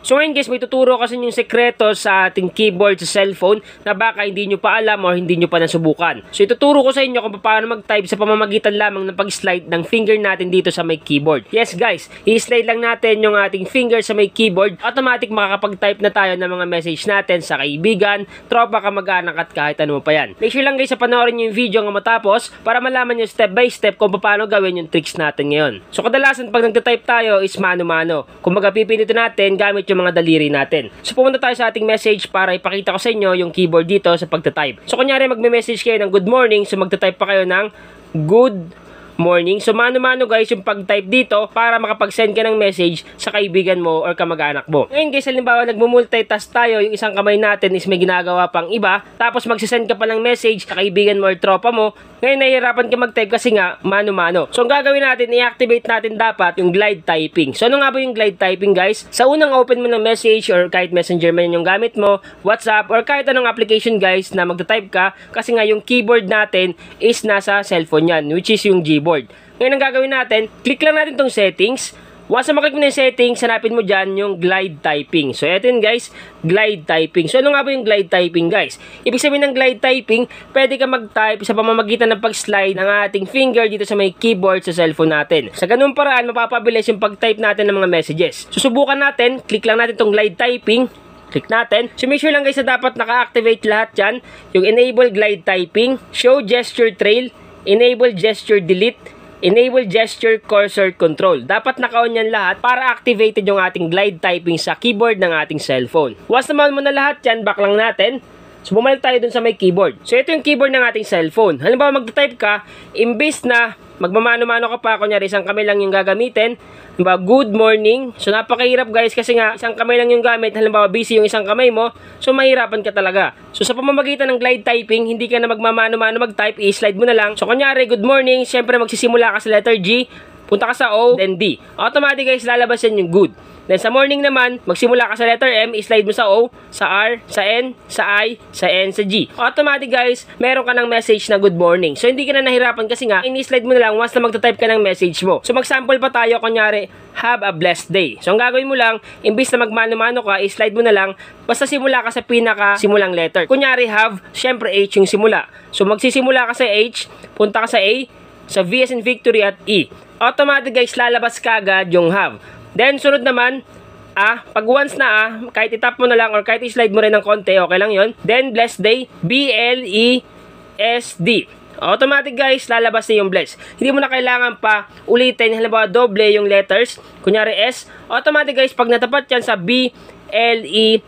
So ngayon guys, may tuturo kasi yung sekreto sa ating keyboard sa cellphone na baka hindi nyo pa alam o hindi nyo pa nasubukan. So ituturo ko sa inyo kung paano mag-type sa pamamagitan lamang ng pag-slide ng finger natin dito sa may keyboard. Yes guys, i-slide lang natin yung ating finger sa may keyboard. Automatic makakapag-type na tayo ng mga message natin sa kaibigan, tropa, kamag-anak at kahit ano pa yan. Make sure lang guys sa panoorin nyo yung video nga matapos para malaman nyo step by step kung paano gawin yung tricks natin ngayon. So kadalasan pag nagta-type tayo is mano-mano. Kung magpipinito natin gamit yung mga daliri natin. So pumunta tayo sa ating message para ipakita ko sa inyo yung keyboard dito sa pagta-type. So kunyari magme-message kayo ng good morning, so magta-type pa kayo ng good morning. So mano-mano guys yung pag-type dito para makapag-send ka ng message sa kaibigan mo or kamag-anak mo. Ngayon guys, halimbawa nagmumultitask tayo, yung isang kamay natin is may ginagawa pang iba, tapos magsisend ka pa ng message sa kaibigan mo or tropa mo. Ngayon nahihirapan ka mag-type kasi nga mano-mano. So ang gagawin natin, i-activate natin dapat yung glide typing. So ano nga ba yung glide typing guys? Sa unang open mo ng message or kahit messenger man yung gamit mo, WhatsApp or kahit anong application guys na magta-type ka, kasi nga yung keyboard natin is nasa cellphone yan, which is yung Gboard. Ngayon ang gagawin natin, click lang natin tong settings. Once na maklik mo na yung settings, hanapin mo dyan yung glide typing. So, eto yun guys, glide typing. So, ano nga ba yung glide typing guys? Ibig sabihin ng glide typing, pwede ka mag-type sa pamamagitan ng pag-slide ng ating finger dito sa may keyboard sa cellphone natin. Sa ganung paraan, mapapabilis yung pag-type natin ng mga messages. Susubukan natin, click lang natin tong glide typing. Click natin. So, make sure lang guys na dapat naka-activate lahat dyan. Yung enable glide typing, show gesture trail, enable gesture delete, enable gesture cursor control. Dapat naka-on yan lahat para activated yung ating glide typing sa keyboard ng ating cellphone. Once naman mo na lahat yan, back lang natin. So, bumalik tayo dun sa may keyboard. So, ito yung keyboard ng ating cellphone. Halimbawa, mag-type ka, imbis na magmamano-mano ka pa, kunyari isang kamay lang yung gagamitin, halimbawa, good morning. So, napakahirap guys kasi nga, isang kamay lang yung gamit, halimbawa, busy yung isang kamay mo, so, mahirapan ka talaga. So, sa pamamagitan ng glide typing, hindi ka na magmamano-mano mag-type, i-slide mo na lang. So, kunyari, good morning, syempre magsisimula ka sa letter G, punta ka sa O, then D. Automatic guys, lalabas yan yung good. Then sa morning naman, magsimula ka sa letter M, i-slide mo sa O, sa R, sa N, sa I, sa N, sa G. Automatic guys, meron ka ng message na good morning. So hindi ka na nahirapan kasi nga, i-slide mo na lang once na magta-type ka ng message mo. So mag-sample pa tayo, kunyari, have a blessed day. So ang gagawin mo lang, imbis na magmano-mano ka, i-slide mo na lang, basta simula ka sa pinaka-simulang letter. Kunyari have, syempre H yung simula. So magsisimula ka sa H, punta ka sa A, sa V as in victory at E. Automatic guys, lalabas ka agad yung have. Then, sunod naman, pag once na kahit itap mo na lang or kahit i-slide mo rin ng konti, okay lang yon. Then, blessed day, B-L-E-S-D. Automatic guys, lalabas na yung bless. Hindi mo na kailangan pa ulitin, halimbawa doble yung letters. Kunyari S, automatic guys, pag natapat yan sa B-L-E-S-D,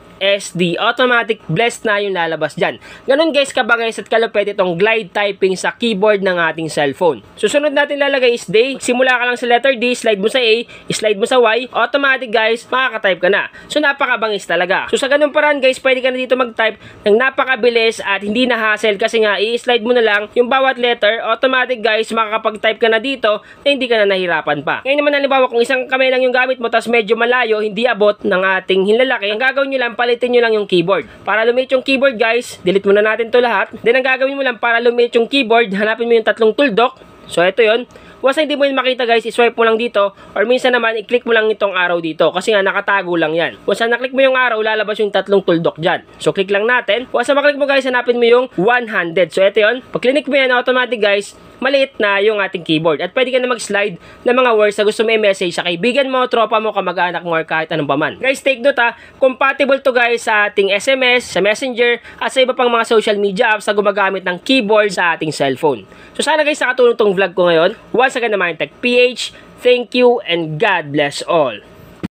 automatic blessed na yung lalabas dyan. Ganun guys kabangis at kalupit itong glide typing sa keyboard ng ating cellphone. Susunod natin lalagay is day. Simula ka lang sa letter D, slide mo sa A, slide mo sa Y, automatic guys, makaka-type ka na. So napakabangis talaga. So sa ganun paraan guys, pwede ka na dito mag-type ng napakabilis at hindi na hassle kasi nga i-slide mo na lang yung bawat letter, automatic guys, makakapag-type ka na dito na hindi ka na nahirapan pa. Ngayon naman halimbawa kung isang kamay lang yung gamit mo tapos medyo malayo, hindi abot ng ating hinlalaki, ang gagawin nyo lang, palitin nyo lang yung keyboard. Para lumit yung keyboard guys, delete muna natin to lahat. Then ang gagawin mo lang para lumit yung keyboard, hanapin mo yung tatlong tuldok. So ito yon. Once hindi mo yun makita guys, iswipe mo lang dito or minsan naman i-click mo lang itong arrow dito kasi nga nakatago lang yan. Once na naklik mo yung arrow, lalabas yung tatlong tuldok dyan. So click lang natin. Once na maklik mo guys, hanapin mo yung one-handed. So ito yon. Pag click mo yan, automatic guys, maliit na yung ating keyboard. At pwede ka na mag-slide ng mga words na gusto mo i-message sa kaibigan mo, tropa mo, kamag-anak mo, or kahit anong paman. Guys, take note compatible to guys sa ating SMS, sa Messenger, at sa iba pang mga social media apps na gumagamit ng keyboard sa ating cellphone. So sana guys, nakatulong tong vlog ko ngayon. Once again naman, Tech PH, thank you and God bless all.